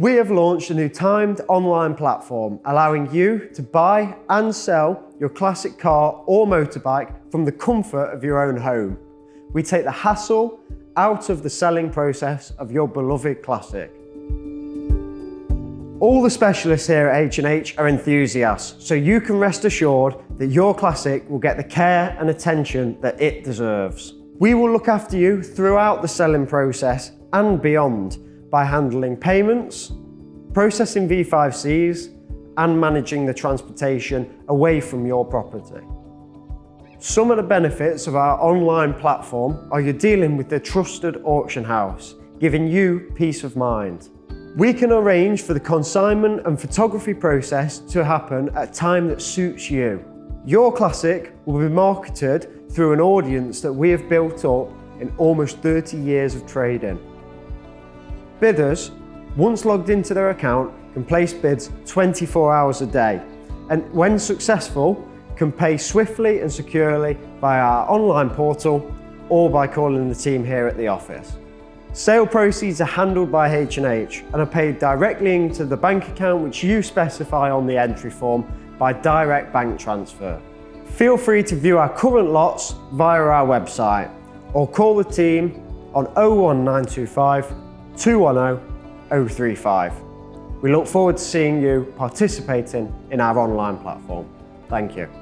We have launched a new timed online platform allowing you to buy and sell your classic car or motorbike from the comfort of your own home. We take the hassle out of the selling process of your beloved classic. All the specialists here at H&H are enthusiasts, so you can rest assured that your classic will get the care and attention that it deserves. We will look after you throughout the selling process and beyond by handling payments, processing V5Cs, and managing the transportation away from your property. Some of the benefits of our online platform are you're dealing with the trusted auction house, giving you peace of mind. We can arrange for the consignment and photography process to happen at a time that suits you. Your classic will be marketed through an audience that we have built up in almost 30 years of trading. Bidders, once logged into their account, can place bids 24 hours a day, and when successful, can pay swiftly and securely via our online portal or by calling the team here at the office. Sale proceeds are handled by H&H and are paid directly into the bank account which you specify on the entry form by direct bank transfer. Feel free to view our current lots via our website or call the team on 01925 210 035. We look forward to seeing you participating in our online platform. Thank you.